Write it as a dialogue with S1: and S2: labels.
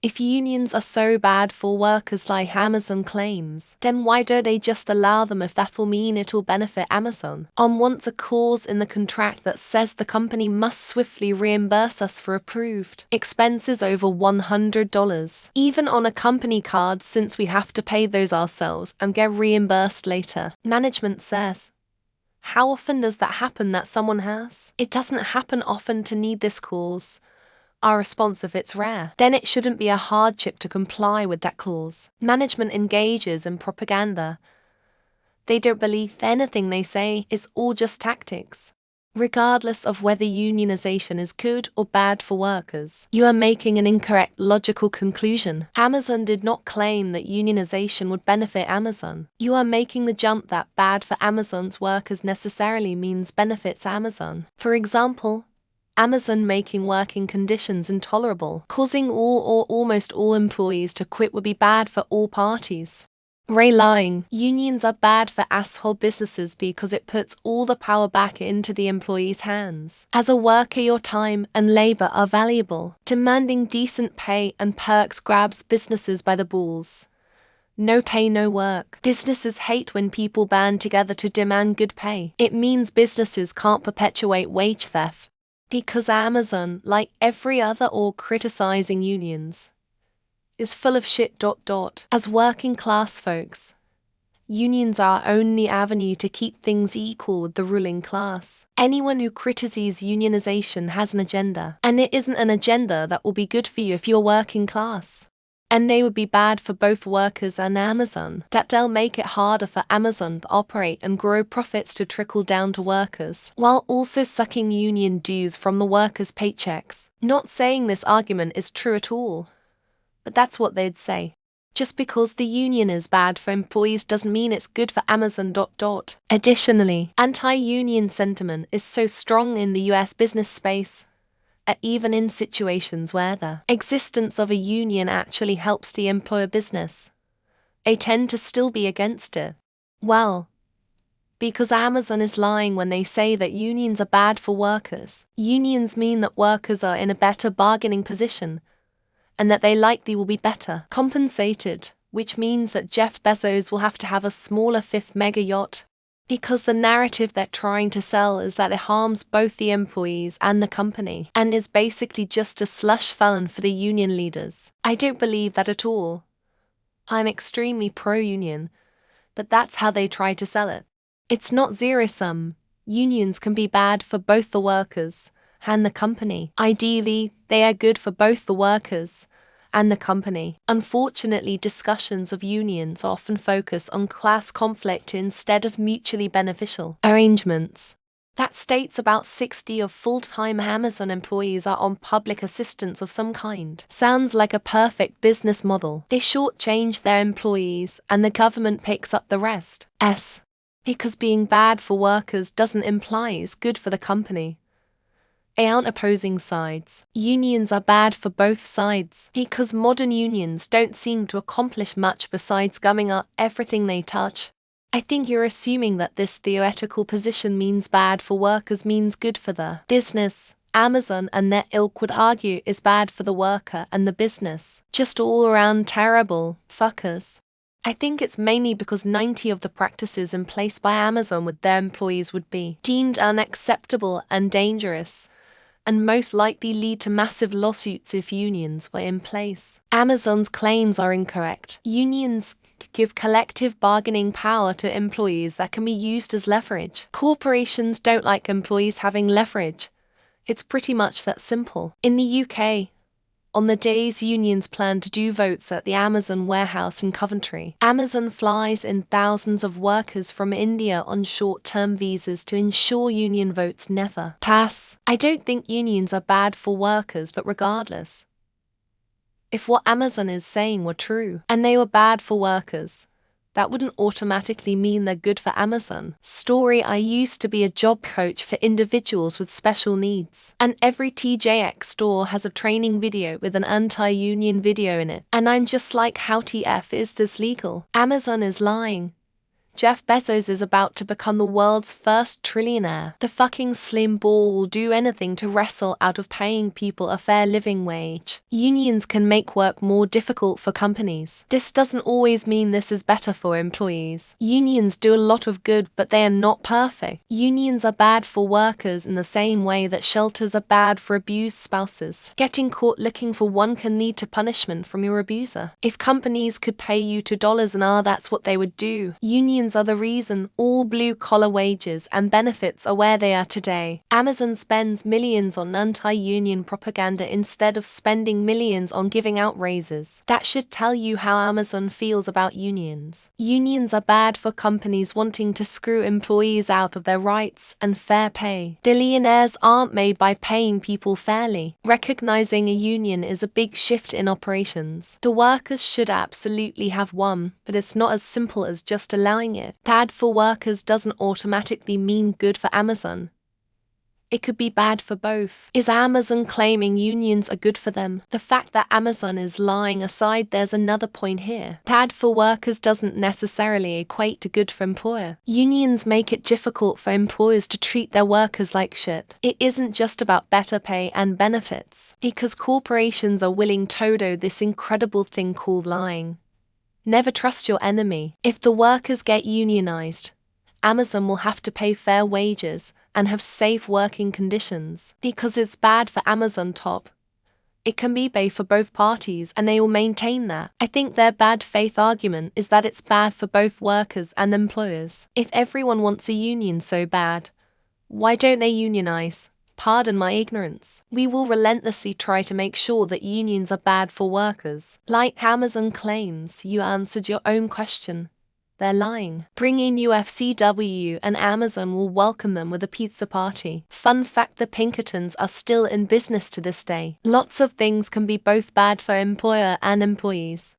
S1: If unions are so bad for workers like Amazon claims, then why don't they just allow them if that'll mean it'll benefit Amazon? Wants a clause in the contract that says the company must swiftly reimburse us for approved expenses over $100, even on a company card, since we have to pay those ourselves and get reimbursed later. Management says. How often does that happen that someone has? It doesn't happen often to need this clause. Our response: if it's rare, then it shouldn't be a hardship to comply with that clause. Management engages in propaganda. They don't believe anything they say, is all just tactics. Regardless of whether unionization is good or bad for workers, you are making an incorrect logical conclusion. Amazon did not claim that unionization would benefit Amazon. You are making the jump that bad for Amazon's workers necessarily means benefits Amazon. For example, Amazon making working conditions intolerable, causing all or almost all employees to quit, would be bad for all parties. Lying. Unions are bad for asshole businesses because it puts all the power back into the employee's hands. As a worker, your time and labor are valuable. Demanding decent pay and perks grabs businesses by the balls. No pay, no work. Businesses hate when people band together to demand good pay. It means businesses can't perpetuate wage theft. Because Amazon, like every other org criticizing unions, is full of shit. As working class folks, unions are our only avenue to keep things equal with the ruling class. Anyone who criticizes unionization has an agenda, and it isn't an agenda that will be good for you if you're working class. And they would be bad for both workers and Amazon. That'll make it harder for Amazon to operate and grow profits to trickle down to workers, while also sucking union dues from the workers' paychecks. Not saying this argument is true at all, but that's what they'd say. Just because the union is bad for employees doesn't mean it's good for Amazon. Additionally, anti-union sentiment is so strong in the US business space, even in situations where the existence of a union actually helps the employer business, they tend to still be against it. Well, because Amazon is lying when they say that unions are bad for workers. Unions mean that workers are in a better bargaining position, and that they likely will be better compensated, which means that Jeff Bezos will have to have a smaller fifth mega yacht. Because the narrative they're trying to sell is that it harms both the employees and the company, and is basically just a slush fund for the union leaders. I don't believe that at all. I'm extremely pro-union, but that's how they try to sell it. It's not zero-sum. Unions can be bad for both the workers and the company. Ideally, they are good for both the workers and the company. Unfortunately, discussions of unions often focus on class conflict instead of mutually beneficial arrangements. That states about 60 of full-time Amazon employees are on public assistance of some kind. Sounds like a perfect business model. They shortchange their employees and the government picks up the rest. Because being bad for workers doesn't imply it's good for the company. They aren't opposing sides. Unions are bad for both sides, because modern unions don't seem to accomplish much besides gumming up everything they touch. I think you're assuming that this theoretical position means bad for workers means good for the business. Amazon and their ilk would argue is bad for the worker and the business. Just all around terrible fuckers. I think it's mainly because 90 of the practices in place by Amazon with their employees would be deemed unacceptable and dangerous, and most likely lead to massive lawsuits if unions were in place. Amazon's claims are incorrect. Unions give collective bargaining power to employees that can be used as leverage. Corporations don't like employees having leverage. It's pretty much that simple. In the UK, on the days unions plan to do votes at the Amazon warehouse in Coventry, Amazon flies in thousands of workers from India on short-term visas to ensure union votes never pass. I don't think unions are bad for workers, but regardless, if what Amazon is saying were true, and they were bad for workers, that wouldn't automatically mean they're good for Amazon. Story: I used to be a job coach for individuals with special needs, and every TJX store has a training video with an anti-union video in it. And I'm just like, how TF is this legal? Amazon is lying. Jeff Bezos is about to become the world's first trillionaire. The fucking slim ball will do anything to wrestle out of paying people a fair living wage. Unions can make work more difficult for companies. This doesn't always mean this is better for employees. Unions do a lot of good, but they are not perfect. Unions are bad for workers in the same way that shelters are bad for abused spouses. Getting caught looking for one can lead to punishment from your abuser. If companies could pay you $2 an hour, that's what they would do. Unions are the reason all blue-collar wages and benefits are where they are today. Amazon spends millions on anti-union propaganda instead of spending millions on giving out raises. That should tell you how Amazon feels about unions. Unions are bad for companies wanting to screw employees out of their rights and fair pay. Billionaires aren't made by paying people fairly. Recognizing a union is a big shift in operations. The workers should absolutely have one, but it's not as simple as just allowing it. Bad for workers doesn't automatically mean good for Amazon. It could be bad for both. Is Amazon claiming unions are good for them? The fact that Amazon is lying aside, there's another point here. Bad for workers doesn't necessarily equate to good for employer. Unions make it difficult for employers to treat their workers like shit. It isn't just about better pay and benefits, because corporations are willing to do this incredible thing called lying. Never trust your enemy. If the workers get unionized, Amazon will have to pay fair wages and have safe working conditions. Because it's bad for Amazon top, it can be bad for both parties, and they will maintain that. I think their bad faith argument is that it's bad for both workers and employers. If everyone wants a union so bad, why don't they unionize? Pardon my ignorance. We will relentlessly try to make sure that unions are bad for workers. Like Amazon claims, you answered your own question. They're lying. Bring in UFCW and Amazon will welcome them with a pizza party. Fun fact, the Pinkertons are still in business to this day. Lots of things can be both bad for employer and employees.